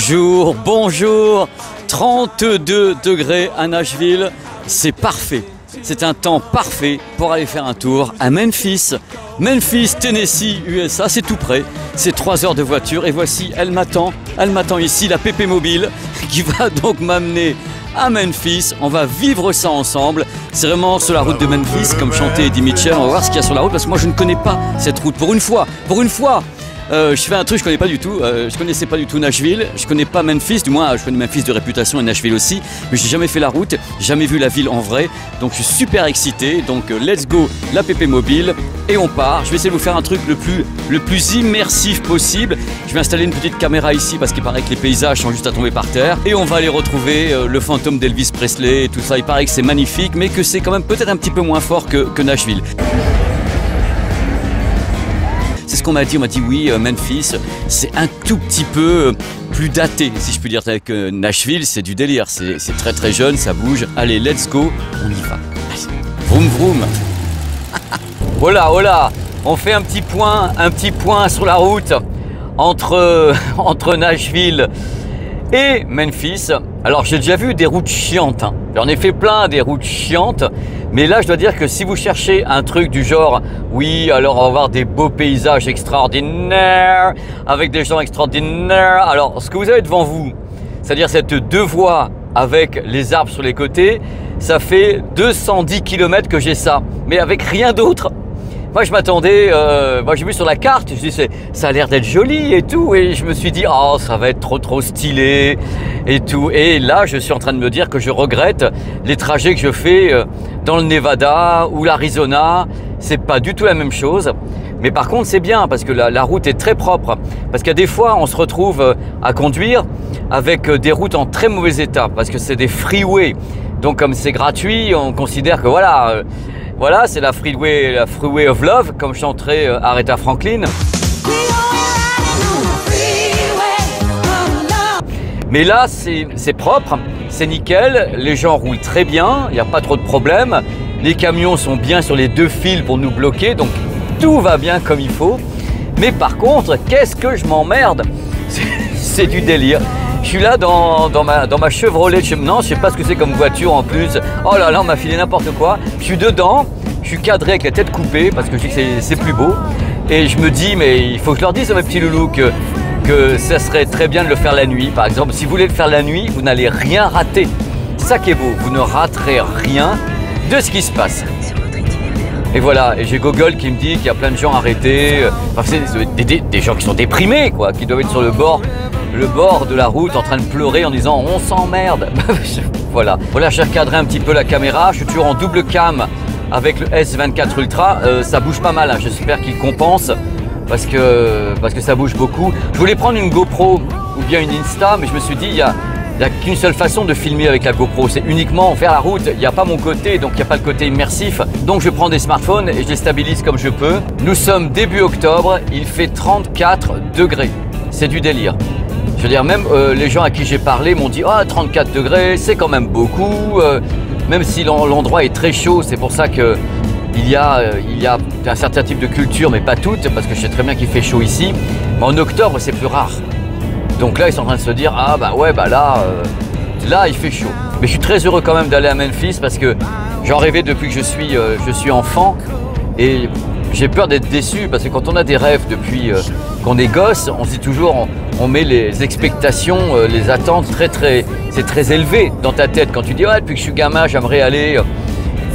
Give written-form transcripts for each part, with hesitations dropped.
Bonjour, bonjour. 32 degrés à Nashville, c'est parfait. C'est un temps parfait pour aller faire un tour à Memphis. Memphis, Tennessee, USA, c'est tout près. C'est 3 heures de voiture et voici, elle m'attend ici, la PP Mobile, qui va donc m'amener à Memphis. On va vivre ça ensemble. C'est vraiment sur la route de Memphis, comme chantait Eddie Mitchell. On va voir ce qu'il y a sur la route parce que moi je ne connais pas cette route. Pour une fois, je fais un truc que je connais pas du tout. Je connaissais pas du tout Nashville. Je connais pas Memphis, du moins je connais Memphis de réputation et Nashville aussi. Mais j'ai jamais fait la route, jamais vu la ville en vrai. Donc je suis super excité. Donc let's go, la PP Mobile et on part. Je vais essayer de vous faire un truc le plus immersif possible. Je vais installer une petite caméra ici parce qu'il paraît que les paysages sont juste à tomber par terre. Et on va aller retrouver le fantôme d'Elvis Presley et tout ça. Il paraît que c'est magnifique, mais que c'est quand même peut-être un petit peu moins fort que Nashville. C'est ce qu'on m'a dit, on m'a dit oui, Memphis, c'est un tout petit peu plus daté, si je puis dire, avec Nashville, c'est du délire, c'est très très jeune, ça bouge. Allez, let's go, on y va. Allez. Vroom vroom. Voilà, on fait un petit point sur la route entre Nashville et Memphis. Alors j'ai déjà vu des routes chiantes, hein. J'en ai fait plein des routes chiantes, mais là je dois dire que si vous cherchez un truc du genre, oui, alors on va avoir des beaux paysages extraordinaires, avec des gens extraordinaires, alors ce que vous avez devant vous, c'est-à-dire cette 2 voies avec les arbres sur les côtés, ça fait 210 km que j'ai ça, mais avec rien d'autre. Moi je m'attendais, j'ai vu sur la carte, je dis ça a l'air d'être joli et tout, et je me suis dit oh ça va être trop stylé et tout, et là je suis en train de me dire que je regrette les trajets que je fais dans le Nevada ou l'Arizona. C'est pas du tout la même chose, mais par contre c'est bien parce que la route est très propre, parce qu'il y a des fois on se retrouve à conduire avec des routes en très mauvais état, parce que c'est des freeways, donc comme c'est gratuit on considère que voilà, c'est la freeway of love, comme chanterait Aretha Franklin. Mais là, c'est propre, c'est nickel, les gens roulent très bien, il n'y a pas trop de problèmes. Les camions sont bien sur les 2 fils pour nous bloquer, donc tout va bien comme il faut. Mais par contre, qu'est-ce que je m'emmerde? C'est du délire. Je suis là dans ma Chevrolet, non, je sais pas ce que c'est comme voiture en plus. Oh là là, on m'a filé n'importe quoi. Je suis dedans, je suis cadré avec la tête coupée parce que je dis que c'est plus beau. Et je me dis, mais il faut que je leur dise à mes petits loulous que ça serait très bien de le faire la nuit. Par exemple, si vous voulez le faire la nuit, vous n'allez rien rater. C'est ça qui est beau, vous ne raterez rien de ce qui se passe. Et voilà, et j'ai Google qui me dit qu'il y a plein de gens arrêtés, enfin, c'est des gens qui sont déprimés, quoi, qui doivent être sur le bord de la route en train de pleurer en disant on s'emmerde. Voilà, j'ai recadré un petit peu la caméra, je suis toujours en double cam avec le S24 Ultra, ça bouge pas mal, hein. J'espère qu'il compense parce que ça bouge beaucoup. Je voulais prendre une GoPro ou bien une Insta, mais je me suis dit il y a qu'une seule façon de filmer avec la GoPro, c'est uniquement faire la route. Il n'y a pas mon côté, donc il n'y a pas le côté immersif. Donc je prends des smartphones et je les stabilise comme je peux. Nous sommes début octobre, il fait 34 degrés. C'est du délire. Je veux dire, même les gens à qui j'ai parlé m'ont dit « Ah, 34 degrés, c'est quand même beaucoup. » Même si l'endroit est très chaud, c'est pour ça que il y a un certain type de culture, mais pas toutes, parce que je sais très bien qu'il fait chaud ici. Mais en octobre, c'est plus rare. Donc là, ils sont en train de se dire « Ah bah ouais, bah là, il fait chaud. » Mais je suis très heureux quand même d'aller à Memphis parce que j'en rêvais depuis que je suis enfant. Et j'ai peur d'être déçu parce que quand on a des rêves depuis qu'on est gosse, on se dit toujours, on met les expectations, les attentes c'est très élevé dans ta tête. Quand tu dis ouais, depuis que je suis gamin, j'aimerais aller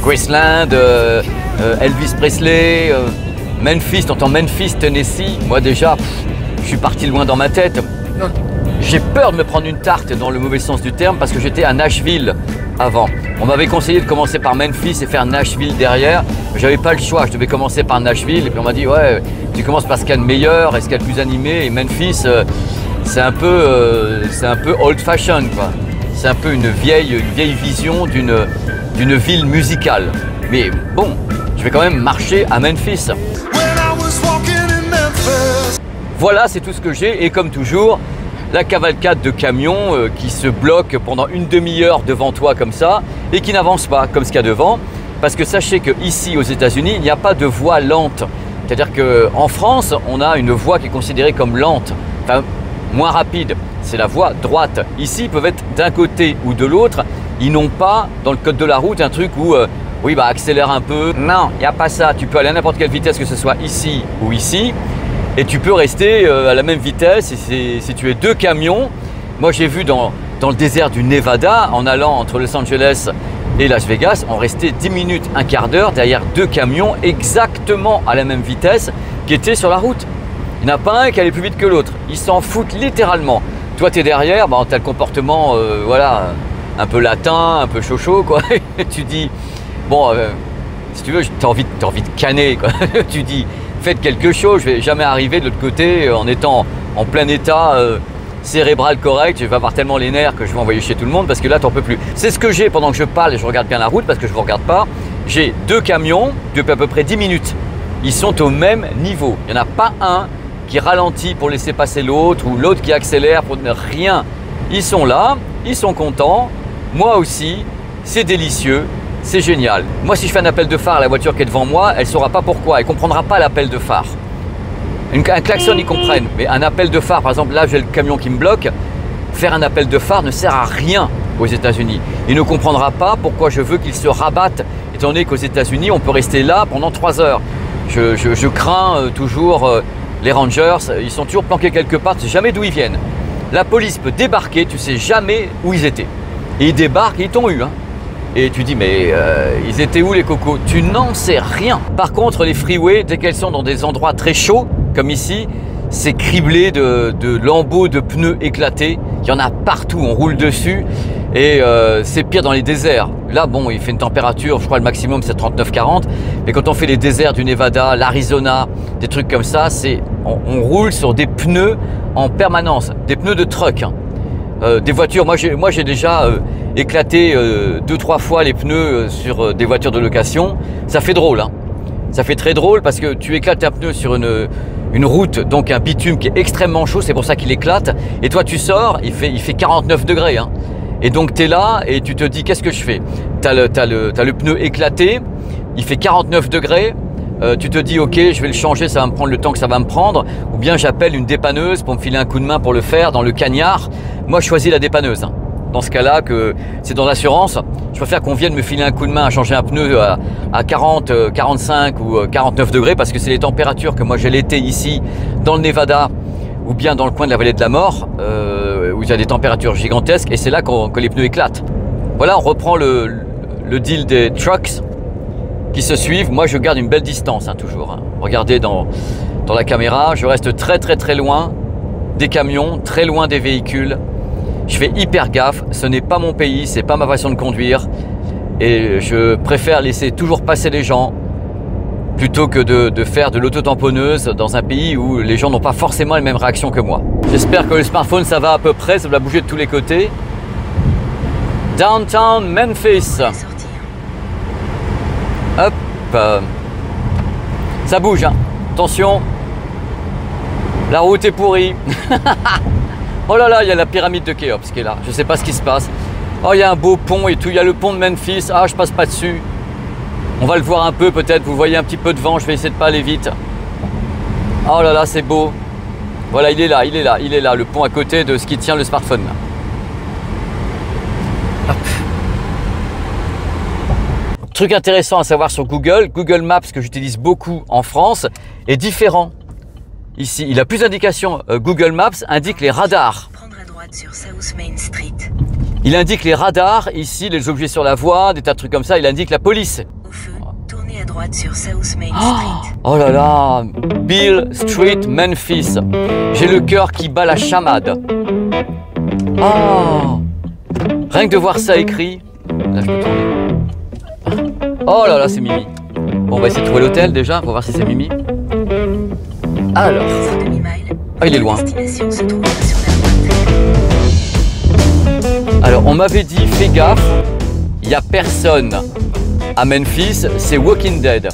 Graceland, Elvis Presley, Memphis, t'entends Memphis, Tennessee. Moi déjà, je suis parti loin dans ma tête. J'ai peur de me prendre une tarte dans le mauvais sens du terme parce que j'étais à Nashville avant. On m'avait conseillé de commencer par Memphis et faire Nashville derrière. J'avais pas le choix, je devais commencer par Nashville et puis on m'a dit ouais, tu commences par ce qu'il y a de meilleur et ce qu'il y a de plus animé, et Memphis c'est un peu old fashion quoi. C'est un peu une vieille vision d'une ville musicale. Mais bon, je vais quand même marcher à Memphis. Voilà, c'est tout ce que j'ai et comme toujours, la cavalcade de camions qui se bloquent pendant une demi-heure devant toi comme ça et qui n'avancent pas comme ce qu'il y a devant. Parce que sachez qu'ici aux États-Unis, il n'y a pas de voie lente. C'est-à-dire qu'en France, on a une voie qui est considérée comme lente, enfin moins rapide. c'est la voie droite. Ici, ils peuvent être d'un côté ou de l'autre. Ils n'ont pas, dans le code de la route, un truc où, oui, bah accélère un peu. Non, il n'y a pas ça. Tu peux aller à n'importe quelle vitesse, que ce soit ici ou ici. Et tu peux rester à la même vitesse. Et si tu es deux camions, moi j'ai vu dans le désert du Nevada, en allant entre Los Angeles et Las Vegas, on restait 10 minutes, un quart d'heure derrière deux camions exactement à la même vitesse qui étaient sur la route. Il n'y en a pas un qui allait plus vite que l'autre. Ils s'en foutent littéralement. Toi, tu es derrière, bah, tu as le comportement voilà, un peu latin, un peu chaud, quoi. Et tu dis, bon, si tu veux, tu as envie de canner, quoi. Tu dis, faites quelque chose, je ne vais jamais arriver de l'autre côté en étant en plein état cérébral correct. Je vais avoir tellement les nerfs que je vais envoyer chez tout le monde parce que là, tu n'en peux plus. C'est ce que j'ai pendant que je parle et je regarde bien la route parce que je ne vous regarde pas. J'ai deux camions depuis à peu près 10 minutes. Ils sont au même niveau. Il n'y en a pas un qui ralentit pour laisser passer l'autre ou l'autre qui accélère pour ne rien. Ils sont là, ils sont contents. Moi aussi, c'est délicieux, c'est génial. Moi, si je fais un appel de phare à la voiture qui est devant moi, elle ne saura pas pourquoi. Elle ne comprendra pas l'appel de phare. Un klaxon, ils comprennent. Mais un appel de phare, par exemple, là, j'ai le camion qui me bloque. Faire un appel de phare ne sert à rien aux États-Unis. Il ne comprendra pas pourquoi je veux qu'il se rabatte, étant donné qu'aux États-Unis, on peut rester là pendant 3 heures. Je crains toujours les rangers. Ils sont toujours planqués quelque part, tu sais jamais d'où ils viennent. La police peut débarquer, tu sais jamais où ils étaient. Et ils débarquent et ils t'ont eu. Hein. Et tu dis, mais ils étaient où les cocos? Tu n'en sais rien. Par contre, les freeways, dès qu'elles sont dans des endroits très chauds, comme ici, c'est criblé de lambeaux de pneus éclatés. Il y en a partout, on roule dessus. Et c'est pire dans les déserts. Là, bon, il fait une température, je crois le maximum c'est 39-40. Mais quand on fait les déserts du Nevada, l'Arizona, des trucs comme ça, on roule sur des pneus en permanence. Des pneus de truck. Hein. Des voitures, moi j'ai déjà éclaté 2-3 fois les pneus sur des voitures de location. Ça fait drôle. Hein. Ça fait très drôle parce que tu éclates un pneu sur une route, donc un bitume qui est extrêmement chaud, c'est pour ça qu'il éclate. Et toi tu sors, il fait 49 degrés. Hein. Et donc tu es là et tu te dis qu'est-ce que je fais? Tu as le pneu éclaté, il fait 49 degrés, tu te dis ok je vais le changer, ça va me prendre le temps que ça va me prendre, ou bien j'appelle une dépanneuse pour me filer un coup de main pour le faire dans le cagnard. Moi je choisis la dépanneuse. Hein. Dans ce cas-là, que c'est dans l'assurance, je préfère qu'on vienne me filer un coup de main à changer un pneu à 40, 45 ou 49 degrés parce que c'est les températures que moi j'ai l'été ici dans le Nevada ou bien dans le coin de la vallée de la mort où il y a des températures gigantesques et c'est là que les pneus éclatent. Voilà, on reprend le deal des trucks qui se suivent. Moi je garde une belle distance hein, toujours. Hein. Regardez dans la caméra, je reste très loin des camions, très loin des véhicules. Je fais hyper gaffe, ce n'est pas mon pays, c'est pas ma façon de conduire et je préfère laisser toujours passer les gens plutôt que de faire de l'auto-tamponneuse dans un pays où les gens n'ont pas forcément les mêmes réactions que moi. J'espère que le smartphone ça va à peu près, ça va bouger de tous les côtés. Downtown Memphis. Hop, ça bouge, hein. Attention, la route est pourrie. Oh là là, il y a la pyramide de Khéops qui est là. Je ne sais pas ce qui se passe. Oh, il y a un beau pont et tout. Il y a le pont de Memphis. Ah, je passe pas dessus. On va le voir un peu peut-être. Vous voyez un petit peu de vent. Je vais essayer de pas aller vite. Oh là là, c'est beau. Voilà, il est là, il est là, il est là. Le pont à côté de ce qui tient le smartphone. Là. Hop. Truc intéressant à savoir sur Google. Google Maps, que j'utilise beaucoup en France, est différent. Ici, il a plus d'indications. Google Maps indique les radars. Prendre à droite sur South Main Street. Il indique les radars, ici, les objets sur la voie, des tas de trucs comme ça. Il indique la police. Au feu, tournez à droite sur South Main Street. Oh là là, Beale Street, Memphis. J'ai le cœur qui bat la chamade. Oh, rien que de voir ça écrit. Là, je peux tourner. Oh là là, c'est Mimi. Bon, on va essayer de trouver l'hôtel déjà, pour voir si c'est Mimi. Alors, ah, il est loin. Alors, on m'avait dit, fais gaffe, il n'y a personne à Memphis, c'est Walking Dead.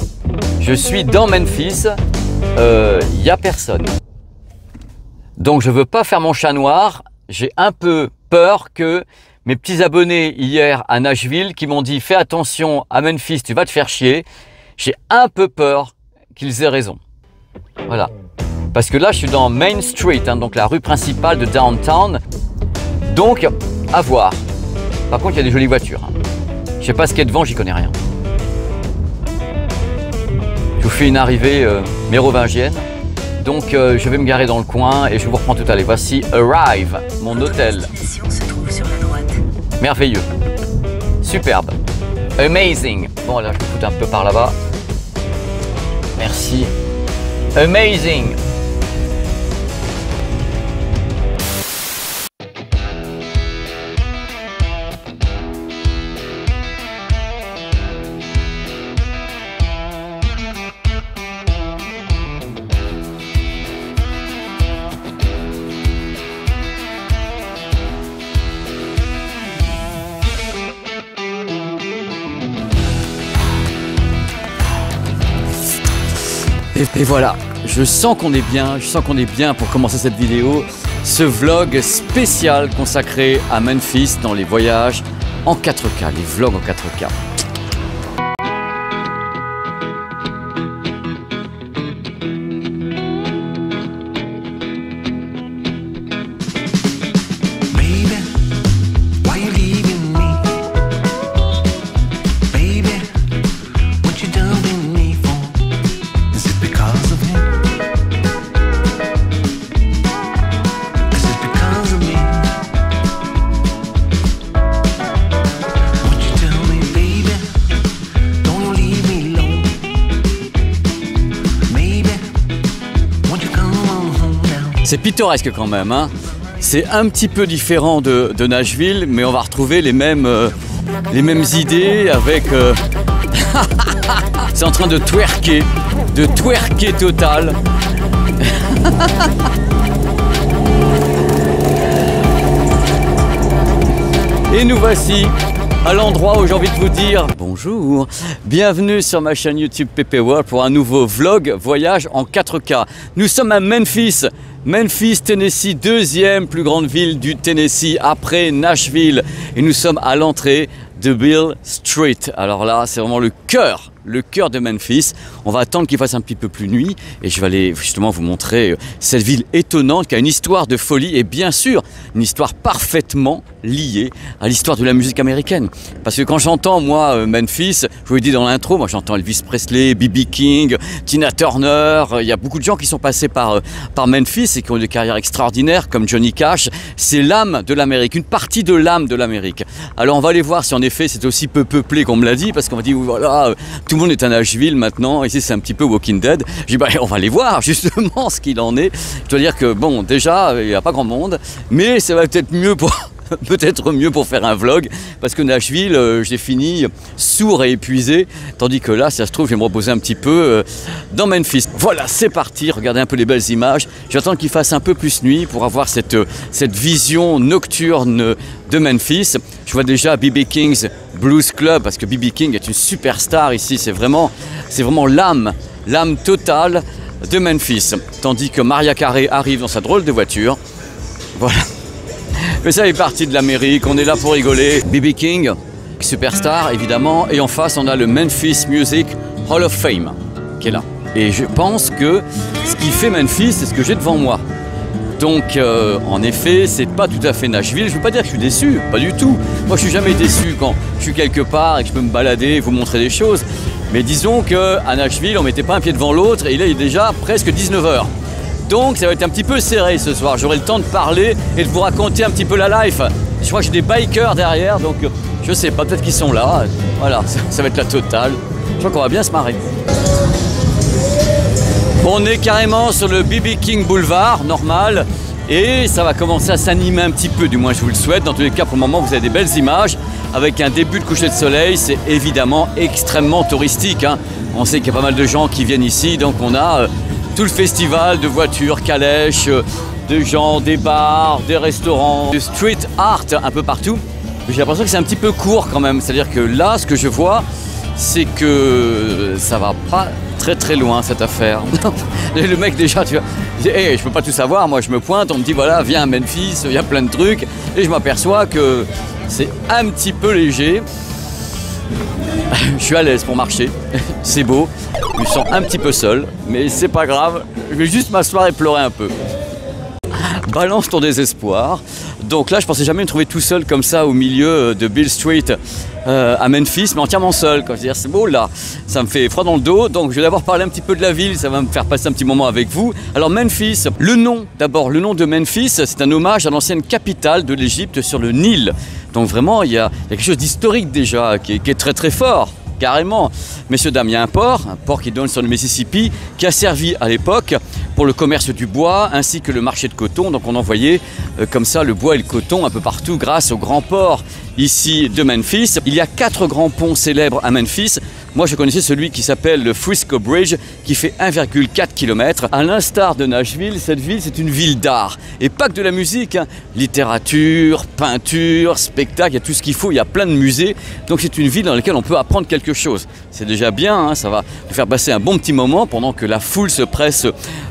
Je suis dans Memphis, il n'y a personne. Donc, je ne veux pas faire mon chat noir. J'ai un peu peur que mes petits abonnés hier à Nashville qui m'ont dit, fais attention à Memphis, tu vas te faire chier. J'ai un peu peur qu'ils aient raison. Voilà. Parce que là, je suis dans Main Street, hein, donc la rue principale de Downtown. Donc, à voir. Par contre, il y a des jolies voitures. Je sais pas ce qu'il y a devant, j'y connais rien. Je vous fais une arrivée mérovingienne. Donc, je vais me garer dans le coin et je vous reprends tout à l'heure. Voici Arrive, mon hôtel. Votre destination se trouve sur la droite. Merveilleux. Superbe. Amazing. Bon, là, je me fous un peu par là-bas. Merci. Amazing. Et voilà, je sens qu'on est bien pour commencer cette vidéo, ce vlog spécial consacré à Memphis dans les voyages en 4K, les vlogs en 4K. C'est pittoresque quand même, hein. C'est un petit peu différent de Nashville, mais on va retrouver les mêmes idées avec... C'est en train de twerker total. Et nous voici à l'endroit où j'ai envie de vous dire bonjour, bienvenue sur ma chaîne YouTube PP World pour un nouveau vlog voyage en 4K. Nous sommes à Memphis, Tennessee, deuxième plus grande ville du Tennessee après Nashville. Et nous sommes à l'entrée de Beale Street. Alors là, c'est vraiment le cœur de Memphis. On va attendre qu'il fasse un petit peu plus nuit et je vais aller justement vous montrer cette ville étonnante qui a une histoire de folie et bien sûr une histoire parfaitement liée à l'histoire de la musique américaine. Parce que quand j'entends moi Memphis, je vous l'ai dit dans l'intro, moi j'entends Elvis Presley, B.B. King, Tina Turner, il y a beaucoup de gens qui sont passés par Memphis et qui ont des carrières extraordinaires comme Johnny Cash. C'est l'âme de l'Amérique, une partie de l'âme de l'Amérique. Alors on va aller voir si en effet c'est aussi peu peuplé qu'on me l'a dit parce qu'on m'a dit voilà, tout le monde est à Nashville maintenant, ici c'est un petit peu Walking Dead. J'ai dit bah, on va aller voir justement ce qu'il en est. Je dois dire que bon, déjà il n'y a pas grand monde, mais ça va peut-être mieux pour faire un vlog parce que Nashville, j'ai fini sourd et épuisé, tandis que là, si ça se trouve, je vais me reposer un petit peu dans Memphis. Voilà, c'est parti, regardez un peu les belles images. J'attends qu'il fasse un peu plus nuit pour avoir cette vision nocturne de Memphis. Je vois déjà B.B. King's Blues Club parce que B.B. King est une superstar ici, c'est vraiment l'âme totale de Memphis. Tandis que Mariah Carey arrive dans sa drôle de voiture. Voilà. Mais ça fait partie de l'Amérique, on est là pour rigoler. B.B. King, superstar évidemment, et en face on a le Memphis Music Hall of Fame qui est là. Et je pense que ce qui fait Memphis, c'est ce que j'ai devant moi. Donc en effet, c'est pas tout à fait Nashville. Je veux pas dire que je suis déçu, pas du tout. Moi je suis jamais déçu quand je suis quelque part et que je peux me balader et vous montrer des choses. Mais disons qu'à Nashville, on mettait pas un pied devant l'autre et là il est déjà presque 19 h. Donc ça va être un petit peu serré ce soir, j'aurai le temps de parler et de vous raconter un petit peu la life. Je crois que j'ai des bikers derrière, donc je sais pas, peut-être qu'ils sont là. Voilà, ça va être la totale. Je crois qu'on va bien se marrer. On est carrément sur le B.B. King Boulevard, normal, et ça va commencer à s'animer un petit peu, du moins je vous le souhaite. Dans tous les cas, pour le moment, vous avez des belles images, avec un début de coucher de soleil, c'est évidemment extrêmement touristique, hein. On sait qu'il y a pas mal de gens qui viennent ici, donc on a... tout le festival de voitures, calèches, de gens, des bars, des restaurants, de street art un peu partout. J'ai l'impression que c'est un petit peu court quand même. C'est-à-dire que là, ce que je vois, c'est que ça va pas très loin cette affaire. Le mec déjà, tu vois, hey, je peux pas tout savoir, moi je me pointe, on me dit voilà, viens à Memphis, il y a plein de trucs, et je m'aperçois que c'est un petit peu léger. Je suis à l'aise pour marcher, c'est beau, je me sens un petit peu seul, mais c'est pas grave, je vais juste m'asseoir et pleurer un peu. Balance ton désespoir. Donc là, je pensais jamais me trouver tout seul comme ça au milieu de Beale Street à Memphis, mais entièrement seul. Quand je veux dire, c'est beau là, ça me fait froid dans le dos. Donc je vais d'abord parler un petit peu de la ville, ça va me faire passer un petit moment avec vous. Alors Memphis, le nom de Memphis, c'est un hommage à l'ancienne capitale de l'Égypte sur le Nil. Donc vraiment, il y a quelque chose d'historique déjà qui est très très fort. Carrément. Messieurs, dames, il y a un port qui donne sur le Mississippi, qui a servi à l'époque pour le commerce du bois ainsi que le marché de coton. Donc on envoyait comme ça le bois et le coton un peu partout grâce au grand port ici de Memphis. Il y a 4 grands ponts célèbres à Memphis. Moi, je connaissais celui qui s'appelle le Frisco Bridge, qui fait 1,4 km. À l'instar de Nashville, cette ville, c'est une ville d'art. Et pas que de la musique, hein. Littérature, peinture, spectacle, il y a tout ce qu'il faut, il y a plein de musées. Donc c'est une ville dans laquelle on peut apprendre quelque chose. C'est déjà bien, hein, ça va nous faire passer un bon petit moment pendant que la foule se presse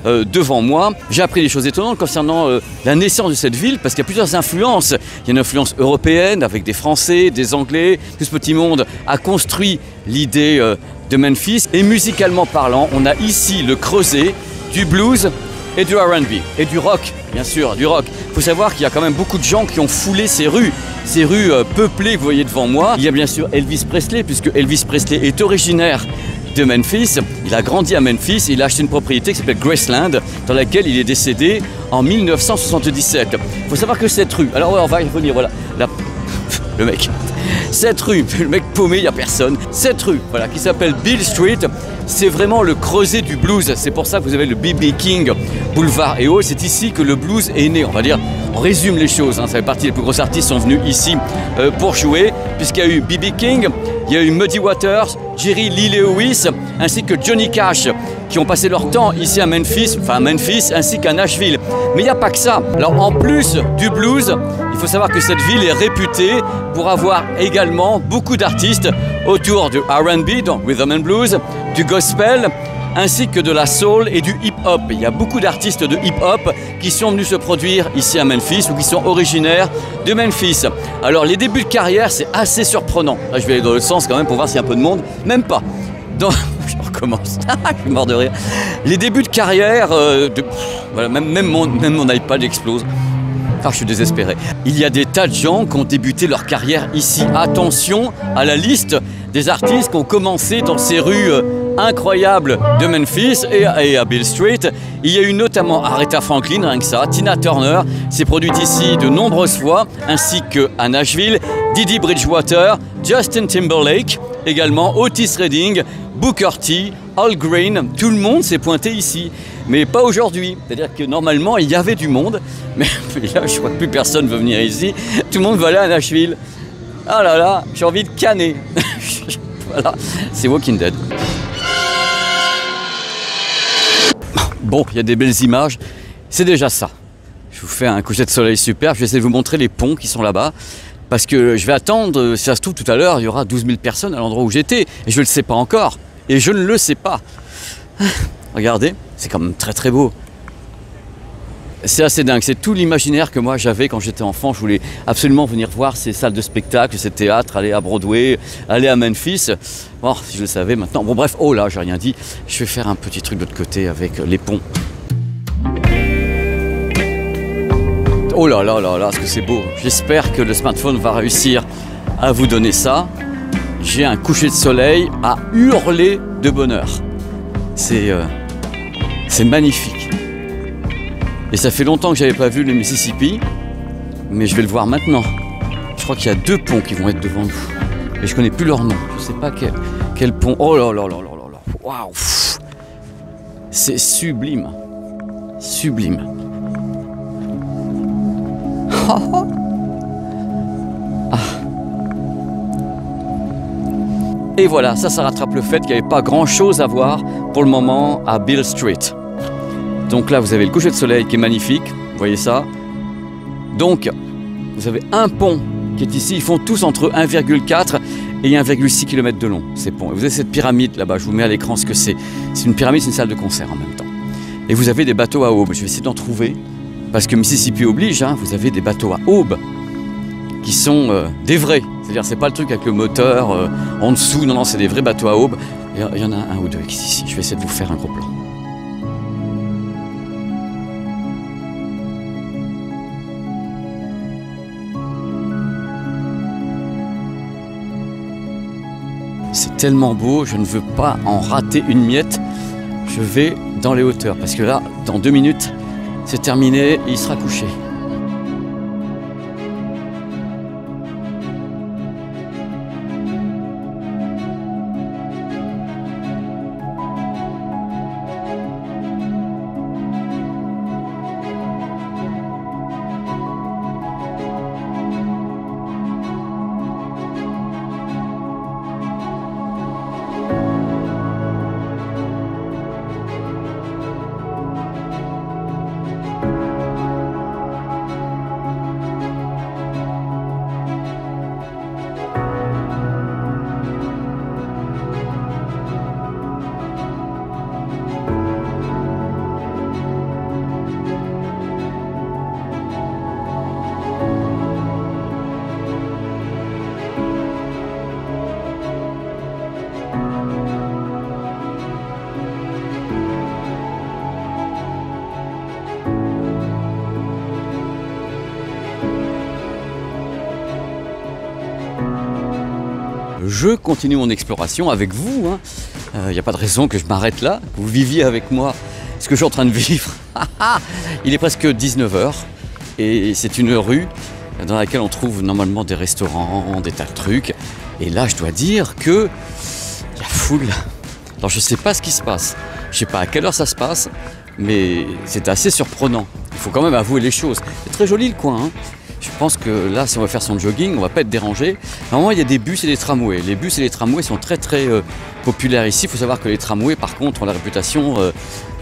devant moi. J'ai appris des choses étonnantes concernant la naissance de cette ville, parce qu'il y a plusieurs influences. Il y a une influence européenne avec des Français, des Anglais. Tout ce petit monde a construit l'idée de Memphis. Et musicalement parlant, on a ici le creuset du blues et du R&B et du rock, bien sûr, du rock. Il faut savoir qu'il y a quand même beaucoup de gens qui ont foulé ces rues peuplées que vous voyez devant moi. Il y a bien sûr Elvis Presley, puisque Elvis Presley est originaire de Memphis. Il a grandi à Memphis, il a acheté une propriété qui s'appelle Graceland, dans laquelle il est décédé en 1977. Il faut savoir que cette rue, alors ouais, on va y revenir, voilà, le mec. Cette rue, le mec paumé, il n'y a personne. Cette rue, voilà, qui s'appelle Beale Street, c'est vraiment le creuset du blues. C'est pour ça que vous avez le B.B. King Boulevard et autres. C'est ici que le blues est né, on va dire. On résume les choses, hein. Ça fait partie des plus gros artistes sont venus ici pour jouer, puisqu'il y a eu B.B. King, il y a eu Muddy Waters, Jerry Lee Lewis, ainsi que Johnny Cash, qui ont passé leur temps ici à Memphis, ainsi qu'à Nashville. Mais il n'y a pas que ça. Alors en plus du blues, il faut savoir que cette ville est réputée pour avoir également beaucoup d'artistes autour du R&B, donc rhythm and blues, du gospel, ainsi que de la soul et du hip-hop. Il y a beaucoup d'artistes de hip-hop qui sont venus se produire ici à Memphis ou qui sont originaires de Memphis. Alors les débuts de carrière, c'est assez surprenant. Là, je vais aller dans le sens quand même pour voir s'il y a un peu de monde. Même pas. Donc, je recommence. Je suis mort de rire. Les débuts de carrière, voilà, même mon iPad explose. Ah, je suis désespéré. Il y a des tas de gens qui ont débuté leur carrière ici. Attention à la liste des artistes qui ont commencé dans ces rues incroyables de Memphis et à Beale Street. Il y a eu notamment Aretha Franklin, rien que ça, Tina Turner, s'est produite ici de nombreuses fois, ainsi qu'à Nashville, Didi Bridgewater, Justin Timberlake, également Otis Redding, Booker T, Al Green, tout le monde s'est pointé ici. Mais pas aujourd'hui, c'est-à-dire que normalement il y avait du monde, mais là je crois que plus personne veut venir ici, tout le monde va aller à Nashville. Ah là là, j'ai envie de canner. Voilà, c'est Walking Dead. Bon, il y a des belles images, c'est déjà ça. Je vous fais un coucher de soleil superbe, je vais essayer de vous montrer les ponts qui sont là-bas, parce que je vais attendre, si ça se trouve tout à l'heure, il y aura 12 000 personnes à l'endroit où j'étais, et je ne le sais pas encore, et je ne le sais pas. Regardez, c'est quand même très très beau. C'est assez dingue, c'est tout l'imaginaire que moi j'avais quand j'étais enfant. Je voulais absolument venir voir ces salles de spectacle, ces théâtres, aller à Broadway, aller à Memphis. Bon, si je le savais maintenant. Bon bref, oh là, j'ai rien dit. Je vais faire un petit truc de l'autre côté avec les ponts. Oh là là là là, ce que c'est beau. J'espère que le smartphone va réussir à vous donner ça. J'ai un coucher de soleil à hurler de bonheur. C'est magnifique. Et ça fait longtemps que je n'avais pas vu le Mississippi, mais je vais le voir maintenant. Je crois qu'il y a 2 ponts qui vont être devant nous. Et je ne connais plus leur nom. Je ne sais pas quel pont. Oh là là là là là là. Waouh. C'est sublime. Sublime. Ah. Et voilà, ça rattrape le fait qu'il n'y avait pas grand-chose à voir pour le moment à Beale Street. Donc là, vous avez le coucher de soleil qui est magnifique, vous voyez ça. Donc, vous avez un pont qui est ici, ils font tous entre 1,4 et 1,6 km de long, ces ponts. Et vous avez cette pyramide là-bas, je vous mets à l'écran ce que c'est. C'est une pyramide, c'est une salle de concert en même temps. Et vous avez des bateaux à aube, je vais essayer d'en trouver, parce que Mississippi oblige, hein, vous avez des bateaux à aube qui sont des vrais. C'est-à-dire, c'est pas le truc avec le moteur en dessous, non, non, c'est des vrais bateaux à aube. Il y en a un ou deux ici, je vais essayer de vous faire un gros plan. C'est tellement beau, je ne veux pas en rater une miette. Je vais dans les hauteurs parce que là, dans 2 minutes, c'est terminé et il sera couché. Je continue mon exploration avec vous. Il n'y a pas de raison que je m'arrête là, que vous viviez avec moi ce que je suis en train de vivre. Il est presque 19 h et c'est une rue dans laquelle on trouve normalement des restaurants, des tas de trucs. Et là, je dois dire que il y a foule. Alors, je ne sais pas ce qui se passe. Je ne sais pas à quelle heure ça se passe, mais c'est assez surprenant. Il faut quand même avouer les choses. C'est très joli le coin. Je pense que là, si on va faire son jogging, on ne va pas être dérangé. Normalement, il y a des bus et des tramways. Les bus et les tramways sont très populaires ici. Il faut savoir que les tramways, par contre, ont la réputation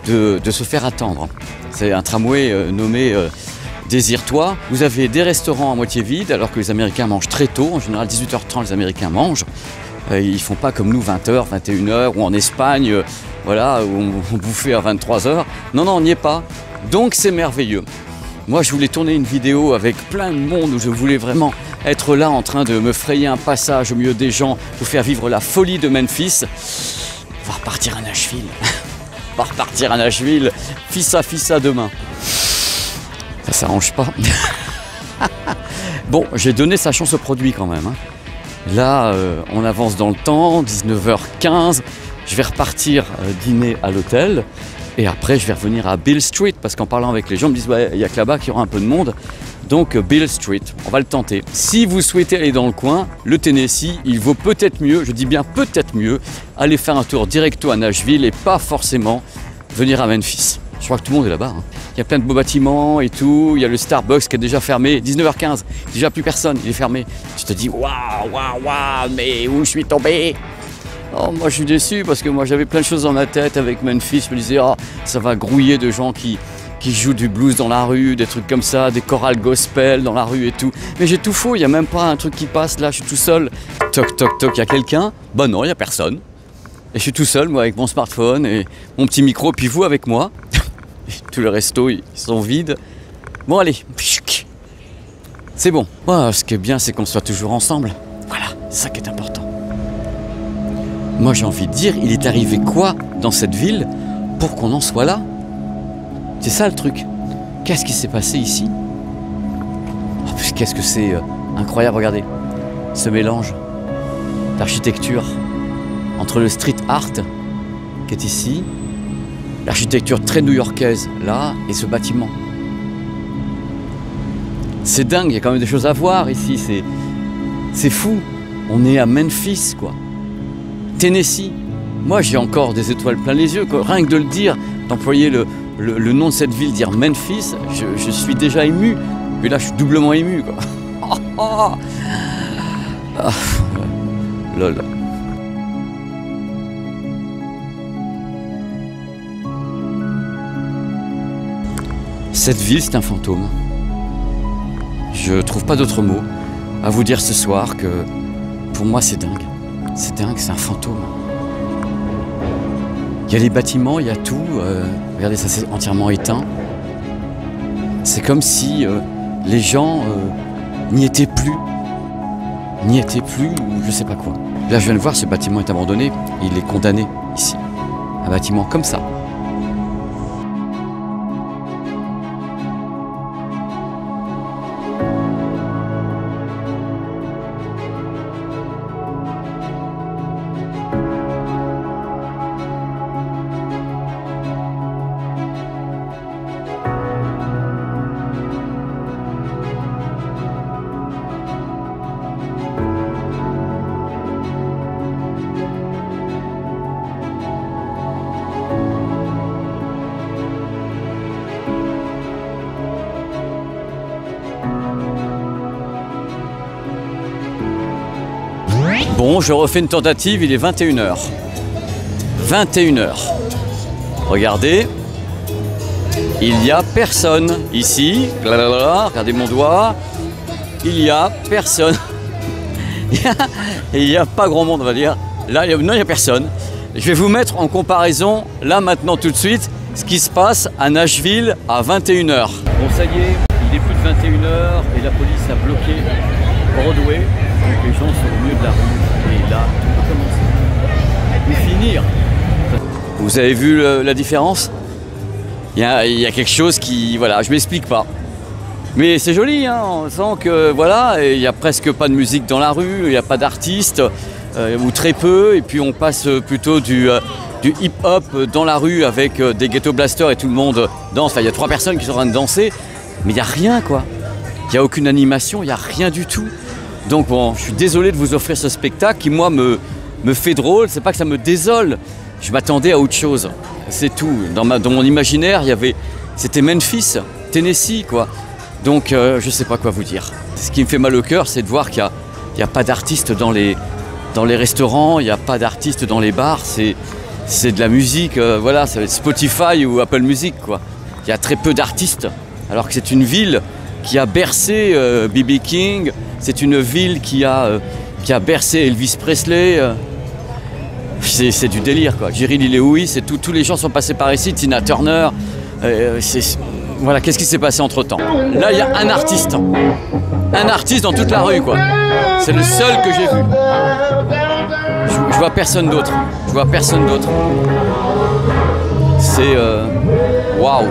de se faire attendre. C'est un tramway nommé Désire-toi. Vous avez des restaurants à moitié vides, alors que les Américains mangent très tôt. En général, 18h30, les Américains mangent. Ils ne font pas comme nous, 20h, 21h, ou en Espagne, voilà, où on bouffait à 23h. Non, non, on n'y est pas. Donc, c'est merveilleux. Moi, je voulais tourner une vidéo avec plein de monde où je voulais vraiment être là en train de me frayer un passage au milieu des gens, vous faire vivre la folie de Memphis. On va repartir à Nashville. On va repartir à Nashville. Fissa demain. Ça s'arrange pas. Bon, j'ai donné sa chance au produit quand même. Là, on avance dans le temps, 19h15. Je vais repartir dîner à l'hôtel. Et après, je vais revenir à Beale Street, parce qu'en parlant avec les gens, ils me disent ouais, il n'y a que là-bas qu'il y aura un peu de monde. Donc, Beale Street, on va le tenter. Si vous souhaitez aller dans le coin, le Tennessee, il vaut peut-être mieux, je dis bien peut-être mieux, aller faire un tour directo à Nashville et pas forcément venir à Memphis. Je crois que tout le monde est là-bas. Il y a plein de beaux bâtiments et tout. Il y a le Starbucks qui est déjà fermé. 19h15, déjà plus personne, il est fermé. Tu te dis waouh, mais où je suis tombé? Oh, moi je suis déçu parce que moi j'avais plein de choses dans ma tête avec Memphis. Je me disais ça va grouiller de gens qui jouent du blues dans la rue, des trucs comme ça, des chorales gospel dans la rue et tout. Mais j'ai tout faux, il n'y a même pas un truc qui passe là, je suis tout seul. Toc toc toc, il y a quelqu'un? Bah non, il n'y a personne. Et je suis tout seul moi avec mon smartphone et mon petit micro, puis vous avec moi. Tous les restos ils sont vides. Bon allez, c'est bon. Oh, ce qui est bien c'est qu'on soit toujours ensemble. Voilà, c'est ça qui est important. Moi j'ai envie de dire, il est arrivé quoi dans cette ville pour qu'on en soit là? C'est ça le truc. Qu'est-ce qui s'est passé ici? Oh, qu'est-ce que c'est incroyable, regardez. Ce mélange d'architecture entre le street art qui est ici, l'architecture très new-yorkaise là, et ce bâtiment. C'est dingue, il y a quand même des choses à voir ici, c'est fou. On est à Memphis quoi. Tennessee, moi j'ai encore des étoiles plein les yeux, quoi. Rien que de le dire, d'employer le nom de cette ville, dire Memphis, je suis déjà ému, mais là je suis doublement ému quoi. Lol. Cette ville c'est un fantôme. Je trouve pas d'autres mots à vous dire ce soir que pour moi c'est dingue. C'est dingue, c'est un fantôme. Il y a les bâtiments, il y a tout. Regardez, ça c'est entièrement éteint. C'est comme si les gens n'y étaient plus. N'y étaient plus ou je sais pas quoi. Là, je viens de voir, ce bâtiment est abandonné. Il est condamné ici. Un bâtiment comme ça. Bon, je refais une tentative, il est 21h. 21h. Regardez. Il n'y a personne ici. Blablabla, regardez mon doigt. Il n'y a personne. Il n'y a pas grand monde, on va dire. Là, non, il n'y a personne. Je vais vous mettre en comparaison, là, maintenant, tout de suite, ce qui se passe à Nashville à 21h. Bon, ça y est, il est plus de 21h et la police a bloqué Broadway. Donc les gens sont au milieu de la rue. Et là, tout peut commencer. Ou finir. Vous avez vu la différence ? Il y a quelque chose qui... Voilà, je ne m'explique pas. Mais c'est joli, hein, on sent que voilà, il n'y a presque pas de musique dans la rue, il n'y a pas d'artistes, ou très peu, et puis on passe plutôt du hip-hop dans la rue avec des ghetto blasters et tout le monde danse. Enfin, il y a 3 personnes qui sont en train de danser, mais il n'y a rien, quoi. Il n'y a aucune animation, il n'y a rien du tout. Donc bon, je suis désolé de vous offrir ce spectacle qui, moi, me fait drôle. C'est pas que ça me désole, je m'attendais à autre chose. C'est tout. Dans mon imaginaire, c'était Memphis, Tennessee, quoi. Donc, je sais pas quoi vous dire. Ce qui me fait mal au cœur, c'est de voir qu'il n'y a pas d'artistes dans les restaurants, il n'y a pas d'artistes dans les bars. C'est de la musique, voilà, ça va être Spotify ou Apple Music, quoi. Il y a très peu d'artistes, alors que c'est une ville qui a bercé B.B. King, c'est une ville qui a bercé Elvis Presley. C'est du délire, quoi. Jerry Lee Lewis, tous les gens sont passés par ici, Tina Turner. Voilà, qu'est-ce qui s'est passé entre-temps? Là, il y a un artiste dans toute la rue, quoi. C'est le seul que j'ai vu. Je vois personne d'autre. C'est... Waouh.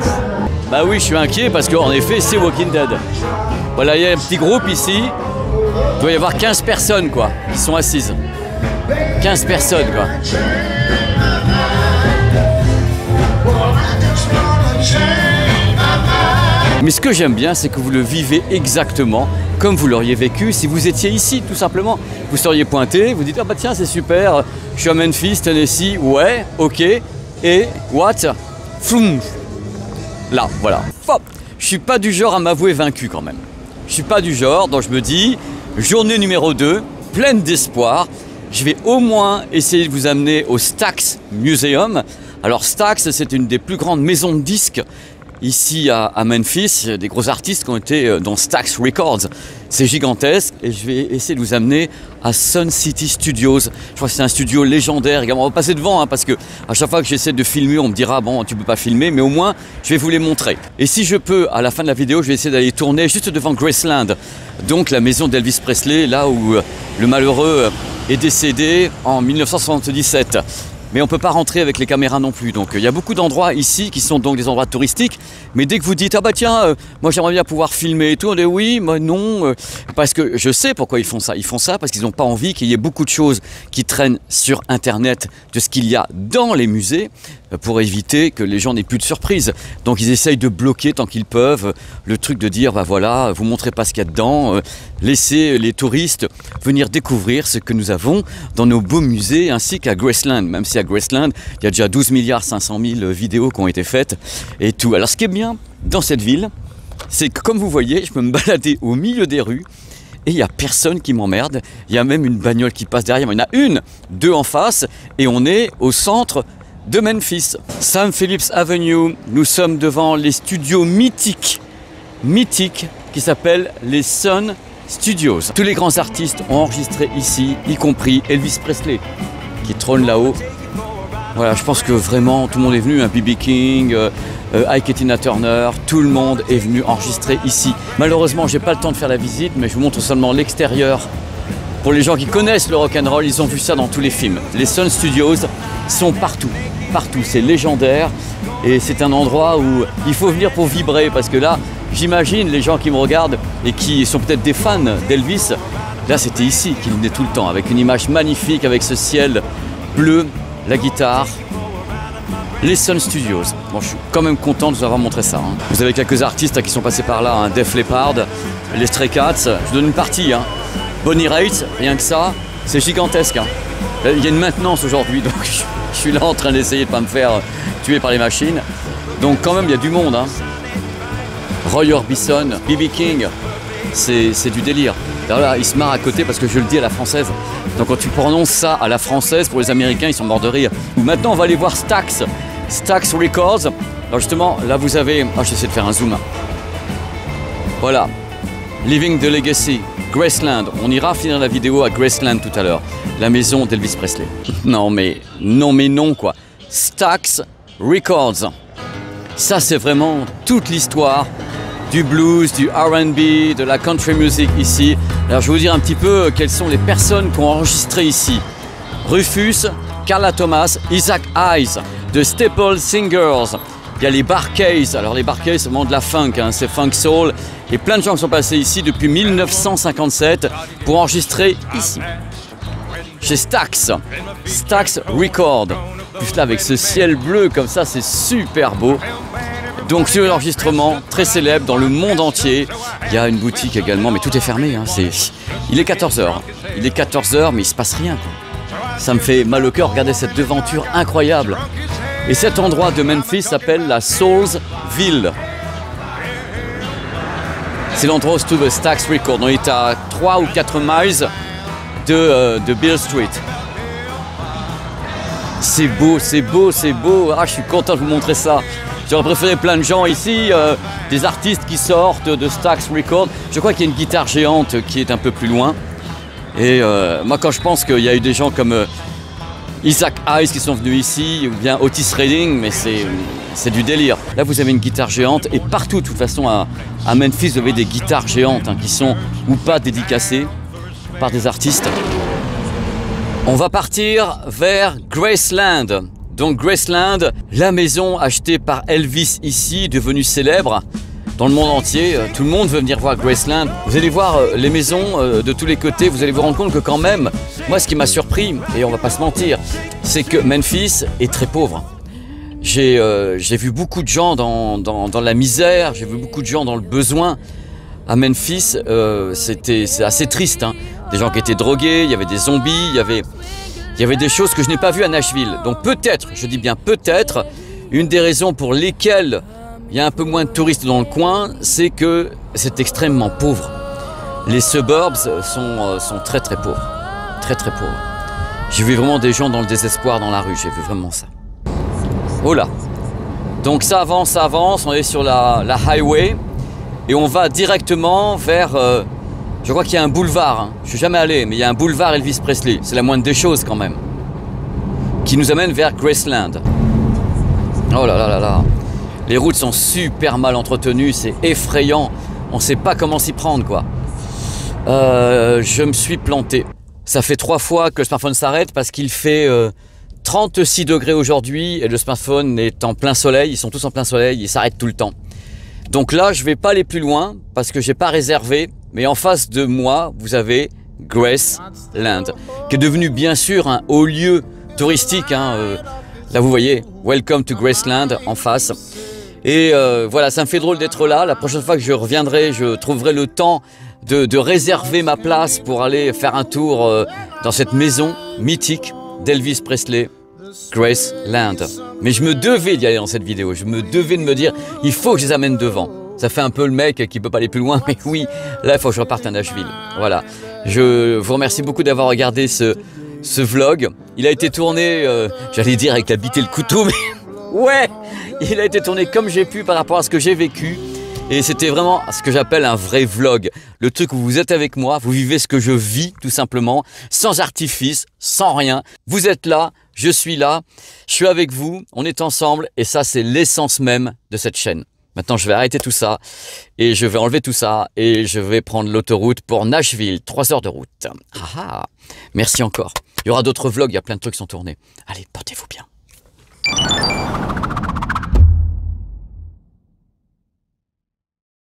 Bah oui, je suis inquiet parce qu'en effet, c'est Walking Dead. Voilà, il y a un petit groupe ici. Il doit y avoir 15 personnes, quoi, qui sont assises. 15 personnes, quoi. Mais ce que j'aime bien, c'est que vous le vivez exactement comme vous l'auriez vécu si vous étiez ici, tout simplement. Vous seriez pointé, vous dites « Ah bah tiens, c'est super, je suis à Memphis, Tennessee, ouais, ok, et what ?» Floum. Là, voilà. Je suis pas du genre à m'avouer vaincu quand même. Je suis pas du genre, donc je me dis, journée numéro 2, pleine d'espoir, je vais au moins essayer de vous amener au Stax Museum. Alors Stax, c'est une des plus grandes maisons de disques ici à Memphis, des gros artistes qui ont été dans Stax Records. C'est gigantesque et je vais essayer de vous amener à Sun City Studios. Je crois que c'est un studio légendaire. On va passer devant hein, parce que à chaque fois que j'essaie de filmer, on me dira bon, tu peux pas filmer, mais au moins je vais vous les montrer. Et si je peux, à la fin de la vidéo, je vais essayer d'aller tourner juste devant Graceland, donc la maison d'Elvis Presley, là où le malheureux est décédé en 1977. Mais on ne peut pas rentrer avec les caméras non plus. Donc il y a beaucoup d'endroits ici qui sont donc des endroits touristiques. Mais dès que vous dites « Ah bah tiens, moi j'aimerais bien pouvoir filmer et tout », on dit « Oui, moi non. » Parce que je sais pourquoi ils font ça. Ils font ça parce qu'ils n'ont pas envie qu'il y ait beaucoup de choses qui traînent sur Internet de ce qu'il y a dans les musées pour éviter que les gens n'aient plus de surprises. Donc ils essayent de bloquer tant qu'ils peuvent le truc de dire « Bah voilà, vous ne montrez pas ce qu'il y a dedans. Laissez les touristes venir découvrir ce que nous avons dans nos beaux musées ainsi qu'à Graceland. » Même si à Graceland, il y a déjà 12 500 000 vidéos qui ont été faites et tout. Alors ce qui est bien dans cette ville, c'est que comme vous voyez, je peux me balader au milieu des rues et il n'y a personne qui m'emmerde. Il y a même une bagnole qui passe derrière. Il y en a une, 2 en face et on est au centre de Memphis. Sam Phillips Avenue, nous sommes devant les studios mythiques qui s'appellent les Sun Studios. Tous les grands artistes ont enregistré ici, y compris Elvis Presley qui trône là-haut. Voilà, je pense que vraiment tout le monde est venu, hein, B.B. King, Ike et Tina Turner, tout le monde est venu enregistrer ici. Malheureusement, j'ai pas le temps de faire la visite, mais je vous montre seulement l'extérieur. Pour les gens qui connaissent le rock'n'roll, ils ont vu ça dans tous les films. Les Sun Studios sont partout, c'est légendaire et c'est un endroit où il faut venir pour vibrer parce que là, j'imagine les gens qui me regardent et qui sont peut-être des fans d'Elvis, là c'était ici qu'il venait tout le temps avec une image magnifique, avec ce ciel bleu, la guitare, les Sun Studios. Bon, je suis quand même content de vous avoir montré ça. Hein. Vous avez quelques artistes qui sont passés par là, hein, Def Leppard, les Stray Cats, je donne une partie. Hein. Bonnie Raitt, rien que ça, c'est gigantesque. Hein. Il y a une maintenance aujourd'hui, donc je suis là en train d'essayer de ne pas me faire tuer par les machines. Donc quand même, il y a du monde. Hein. Roy Orbison, B.B. King, c'est du délire. Alors là, il se marre à côté parce que je le dis à la française. Donc quand tu prononces ça à la française, pour les Américains, ils sont morts de rire. Maintenant, on va aller voir Stax. Stax Records. Alors justement, là vous avez... Ah, j'essaie de faire un zoom. Voilà. Living the Legacy. Graceland. On ira finir la vidéo à Graceland tout à l'heure. La maison d'Elvis Presley. Non mais non quoi. Stax Records. Ça c'est vraiment toute l'histoire du blues, du R&B, de la country music ici. Alors je vais vous dire un petit peu quelles sont les personnes qui ont enregistré ici. Rufus, Carla Thomas, Isaac Hayes, The Staple Singers. Il y a les Bar-Kays. Alors les Bar-Kays, c'est vraiment de la funk, hein, c'est funk soul. Et plein de gens qui sont passés ici depuis 1957 pour enregistrer ici. Chez Stax, Stax Records. Juste là avec ce ciel bleu comme ça, c'est super beau. Donc sur l'enregistrement très célèbre dans le monde entier. Il y a une boutique également, mais tout est fermé. Hein, il est 14h. Il est 14h, mais il ne se passe rien. Ça me fait mal au cœur, regardez cette devanture incroyable. Et cet endroit de Memphis s'appelle la Soulsville. C'est l'endroit où se trouve Stax Records. On est à 3 ou 4 miles de Beale Street. C'est beau, c'est beau, c'est beau. Ah, je suis content de vous montrer ça. J'aurais préféré plein de gens ici, des artistes qui sortent de Stax Records. Je crois qu'il y a une guitare géante qui est un peu plus loin. Et moi, quand je pense qu'il y a eu des gens comme Isaac Hayes qui sont venus ici, ou bien Otis Redding, mais c'est du délire. Là, vous avez une guitare géante, et partout, de toute façon, à Memphis, vous avez des guitares géantes qui sont ou pas dédicacées par des artistes. On va partir vers Graceland. Donc Graceland, la maison achetée par Elvis ici, devenue célèbre dans le monde entier. Tout le monde veut venir voir Graceland. Vous allez voir les maisons de tous les côtés, vous allez vous rendre compte que quand même, moi ce qui m'a surpris, et on va pas se mentir, c'est que Memphis est très pauvre. J'ai vu beaucoup de gens dans la misère, j'ai vu beaucoup de gens dans le besoin. À Memphis, c'est assez triste, hein. Des gens qui étaient drogués, il y avait des zombies, il y avait des choses que je n'ai pas vues à Nashville. Donc peut-être, je dis bien peut-être, une des raisons pour lesquelles il y a un peu moins de touristes dans le coin, c'est que c'est extrêmement pauvre. Les suburbs sont très très pauvres. Très très pauvres. J'ai vu vraiment des gens dans le désespoir dans la rue, j'ai vu vraiment ça. Oh là. Donc ça avance, on est sur la highway et on va directement vers... je crois qu'il y a un boulevard, hein. Je ne suis jamais allé, mais il y a un boulevard Elvis Presley. C'est la moindre des choses quand même. Qui nous amène vers Graceland. Oh là là là là. Les routes sont super mal entretenues, c'est effrayant. On ne sait pas comment s'y prendre quoi. Je me suis planté. Ça fait 3 fois que le smartphone s'arrête parce qu'il fait 36 degrés aujourd'hui et le smartphone est en plein soleil. Ils sont tous en plein soleil, ils s'arrêtent tout le temps. Donc là, je ne vais pas aller plus loin parce que je n'ai pas réservé. Mais en face de moi, vous avez Graceland, qui est devenu bien sûr un haut lieu touristique. Hein, là, vous voyez, Welcome to Graceland en face. Et voilà, ça me fait drôle d'être là. La prochaine fois que je reviendrai, je trouverai le temps de réserver ma place pour aller faire un tour dans cette maison mythique d'Elvis Presley, Graceland. Mais je me devais d'y aller dans cette vidéo. Je me devais de me dire, il faut que je les amène devant. Ça fait un peu le mec qui ne peut pas aller plus loin, mais oui, là, il faut que je reparte à Nashville. Voilà. Je vous remercie beaucoup d'avoir regardé ce vlog. Il a été tourné, j'allais dire avec la bite et le couteau, mais ouais, il a été tourné comme j'ai pu par rapport à ce que j'ai vécu. Et c'était vraiment ce que j'appelle un vrai vlog. Le truc où vous êtes avec moi, vous vivez ce que je vis, tout simplement, sans artifice, sans rien. Vous êtes là, je suis avec vous, on est ensemble, et ça, c'est l'essence même de cette chaîne. Maintenant, je vais arrêter tout ça et je vais enlever tout ça et je vais prendre l'autoroute pour Nashville, 3 heures de route. Ah ah, merci encore. Il y aura d'autres vlogs, il y a plein de trucs qui sont tournés. Allez, portez-vous bien.